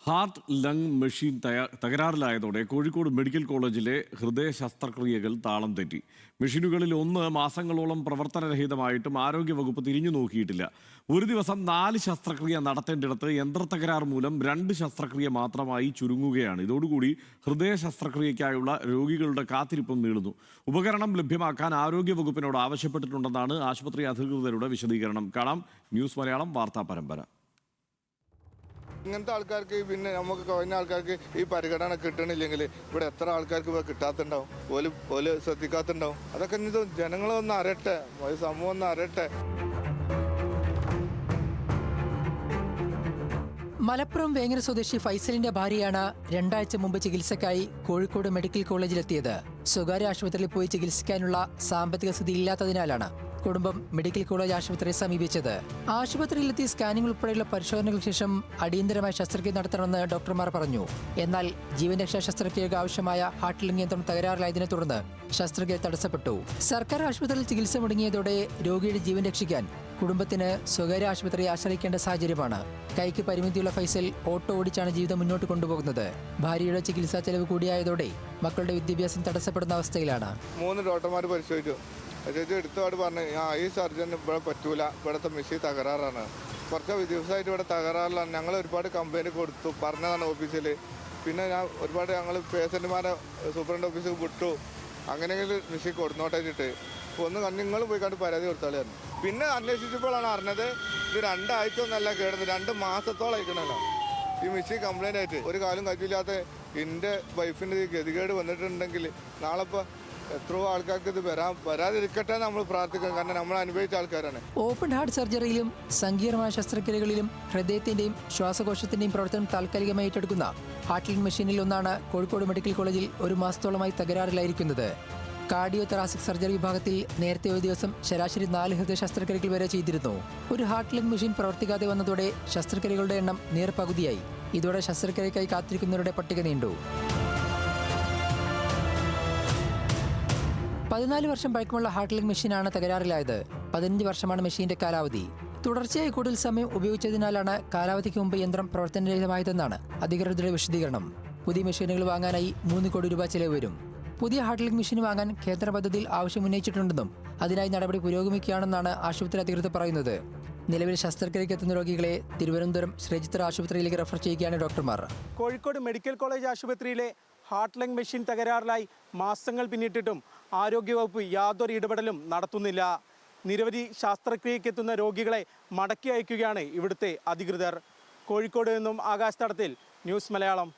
Heart lung machine തകരാറിലായതോടെ Kozhikode medical കോളേജിലെ ഹൃദയ ശസ്ത്രക്രിയകൾ താളം തെറ്റി. മെഷീനുകളിൽ ഒന്ന് മാസങ്ങളോളം പ്രവർത്തനരഹിതമായിട്ടും ആരോഗ്യവകുപ്പ് തിരിഞ്ഞു നോക്കിയിട്ടില്ല. ഒരു ദിവസം 4 ശസ്ത്രക്രിയ നടത്തേണ്ടിടത്ത് യന്ത്രത്തകരാർ മൂലം 2 ശസ്ത്രക്രിയ മാത്രമായി ചുരുങ്ങുകയാണ്. ഇതോടുകൂടി ഹൃദയ ശസ്ത്രക്രിയയ്ക്കായുള്ള രോഗികളുടെ കാത്തിരിപ്പും നീളുന്നു. ഉപകരണം ലഭ്യമാക്കാൻ ആരോഗ്യവകുപ്പിനോട് ആവശ്യപ്പെട്ടിട്ടുണ്ടെന്നാണ് ആശുപത്രി അധികൃതരുടെ വിശദീകരണം. കാണാം ന്യൂസ് മലയാളം വാർത്താ പരമ്പര. ഇങ്ങനത്തെ ആൾക്കാർക്ക് പിന്നെ നമുക്ക് കുറഞ്ഞ ആൾക്കാർക്ക് ഈ പരിഗണന കിട്ടണില്ലെങ്കിൽ ഇവിടെ എത്ര ആൾക്കാർക്ക് ഇപ്പോൾ കിട്ടാത്തുണ്ടാവും, ഓല് ശ്രദ്ധിക്കാത്തുണ്ടാവും. അതൊക്കെ ജനങ്ങളൊന്ന് അറിയട്ടെ, സമൂഹം ഒന്ന് അറിയട്ടെ. മലപ്പുറം വേങ്ങര സ്വദേശി ഫൈസലിന്റെ ഭാര്യയാണ് 2 ആഴ്ച മുമ്പ് ചികിത്സക്കായി കോഴിക്കോട് മെഡിക്കൽ കോളേജിലെത്തിയത്. സ്വകാര്യ ആശുപത്രിയിൽ പോയി ചികിത്സിക്കാനുള്ള സാമ്പത്തിക സ്ഥിതി ഇല്ലാത്തതിനാലാണ് കുടുംബം മെഡിക്കൽ കോളേജ് ആശുപത്രിയെ സമീപിച്ചത്. ആശുപത്രിയിലെത്തി സ്കാനിംഗ് ഉൾപ്പെടെയുള്ള പരിശോധനകൾക്ക് ശേഷം അടിയന്തരമായ ശസ്ത്രക്രിയ നടത്തണമെന്ന് ഡോക്ടർമാർ പറഞ്ഞു. എന്നാൽ ജീവൻരക്ഷാ ശസ്ത്രക്രിയക്ക് ആവശ്യമായ ഹാർട്ട് ലങ് യന്ത്രം തകരാറിലായതിനെ തുടർന്ന് ശസ്ത്രക്രിയ തടസ്സപ്പെട്ടു. സർക്കാർ ആശുപത്രിയിൽ ചികിത്സ മുടങ്ങിയതോടെ രോഗിയുടെ ജീവൻ രക്ഷിക്കാൻ കുടുംബത്തിന് സ്വകാര്യ ആശുപത്രിയെ ആശ്രയിക്കേണ്ട സാഹചര്യമാണ്. കൈക്ക് പരിമിതിയുള്ള ഫൈസൽ ഓട്ടോ ഓടിച്ചാണ് ജീവിതം മുന്നോട്ട് കൊണ്ടുപോകുന്നത്. ഭാര്യയുടെ ചികിത്സാ ചെലവ് കൂടിയായതോടെ മക്കളുടെ വിദ്യാഭ്യാസം തടസ്സപ്പെടുന്ന അവസ്ഥയിലാണ്. 3 ഡോക്ടർമാർ പരിശോധിച്ചു. എടുത്തോട് പറഞ്ഞു, ഈ സർജൻ ഇവിടെ പറ്റൂല, ഇവിടുത്തെ മെഷീൻ തകരാറാണ്. കുറച്ച് ദിവസമായിട്ട് ഇവിടെ തകരാറിലാണ്. ഞങ്ങൾ ഒരുപാട് കംപ്ലൈൻറ്റ് കൊടുത്തു, പറഞ്ഞതാണ് ഓഫീസിൽ. പിന്നെ ഒരുപാട് ഞങ്ങൾ പേഷ്യന്റുമാരെ സൂപ്രണ്ട് ഓഫീസിൽ വിട്ടു. അങ്ങനെയെങ്കിലും മെഷീൻ കൊടുന്നോട്ടെ വെച്ചിട്ട് ഒന്ന് നിങ്ങൾ പോയി കണ്ട് പരാതി കൊടുത്താളായിരുന്നു. പിന്നെ അന്വേഷിച്ചപ്പോഴാണ് അറിഞ്ഞത് ഇത് 2 ആഴ്ച ഒന്നല്ല കേടുന്നത്, 2 മാസത്തോളം അയക്കണല്ലോ ഈ മെഷീൻ കംപ്ലൈൻ്റ് ആയിട്ട്. ഒരു കാലം കഴിച്ചില്ലാത്ത എൻ്റെ വൈഫിൻ്റെ ഗതികേട് വന്നിട്ടുണ്ടെങ്കിൽ നാളെ ഇപ്പോൾ എത്രയോ ആൾക്കാർക്ക് ഇത് വരാതിരിക്കട്ടെ നമ്മൾ പ്രാർത്ഥിക്കണം. കാരണം നമ്മൾ അനുഭവിച്ച ആൾക്കാരാണ്. ഓപ്പൺ ഹാർട്ട് സർജറിയിലും സങ്കീർണമായ ശസ്ത്രക്രിയകളിലും ഹൃദയത്തിന്റെയും ശ്വാസകോശത്തിന്റെയും പ്രവർത്തനം താൽക്കാലികമായി ഏറ്റെടുക്കുന്ന ഹാർട്ട് ലങ് മെഷീനിൽ ഒന്നാണ് കോഴിക്കോട് മെഡിക്കൽ കോളേജിൽ 1 മാസത്തോളമായി തകരാറിലായിരിക്കുന്നത്. കാർഡിയോ തെറാസിക് സർജറി വിഭാഗത്തിൽ നേരത്തെ ഒരു ദിവസം ശരാശരി 4 ഹൃദയ ശസ്ത്രക്രിയകൾ വരെ ചെയ്തിരുന്നു. ഒരു ഹാർട്ട് ലങ് മെഷീൻ പ്രവർത്തിക്കാതെ വന്നതോടെ ശസ്ത്രക്രിയകളുടെ എണ്ണം നേർപകുതിയായി. ഇതോടെ ശസ്ത്രക്രിയക്കായി കാത്തിരിക്കുന്നവരുടെ പട്ടിക നീണ്ടു. 14 വർഷം പഴക്കമുള്ള ഹാർട്ട് ലങ് മെഷീനാണ് തകരാറിലായത്. 15 വർഷമാണ് മെഷീന്റെ കാലാവധി. തുടർച്ചയായി കൂടുതൽ സമയം ഉപയോഗിച്ചതിനാലാണ് കാലാവധിക്ക് മുമ്പ് യന്ത്രം പ്രവർത്തനരഹിതമായതെന്നാണ് അധികൃതരുടെ വിശദീകരണം. പുതിയ മെഷീനുകൾ വാങ്ങാനായി 3 കോടി രൂപ ചെലവ് വരും. പുതിയ ഹാർട്ട് ലങ് മെഷീൻ വാങ്ങാൻ കേന്ദ്ര പദ്ധതിയിൽ ആവശ്യം ഉന്നയിച്ചിട്ടുണ്ടെന്നും അതിനായി നടപടി പുരോഗമിക്കുകയാണെന്നാണ് ആശുപത്രി അധികൃതർ പറയുന്നത്. നിലവിൽ ശസ്ത്രക്രിയയ്ക്ക് എത്തുന്ന രോഗികളെ തിരുവനന്തപുരം ശ്രീചിത്ര ആശുപത്രിയിലേക്ക് റഫർ ചെയ്യുകയാണ് ഡോക്ടർമാർ. കോഴിക്കോട് മെഡിക്കൽ കോളേജ് ആശുപത്രിയിലെ ഹാർട്ട് ലങ് മെഷീൻ തകരാറിലായി മാസങ്ങൾ പിന്നിട്ടിട്ടും ആരോഗ്യവകുപ്പ് യാതൊരു ഇടപെടലും നടത്തുന്നില്ല. നിരവധി ശസ്ത്രക്രിയയ്ക്കെത്തുന്ന രോഗികളെ മടക്കി അയക്കുകയാണ് ഇവിടുത്തെ അധികൃതർ. കോഴിക്കോട് നിന്നും ആകാശ് തടത്തിൽ, ന്യൂസ് മലയാളം.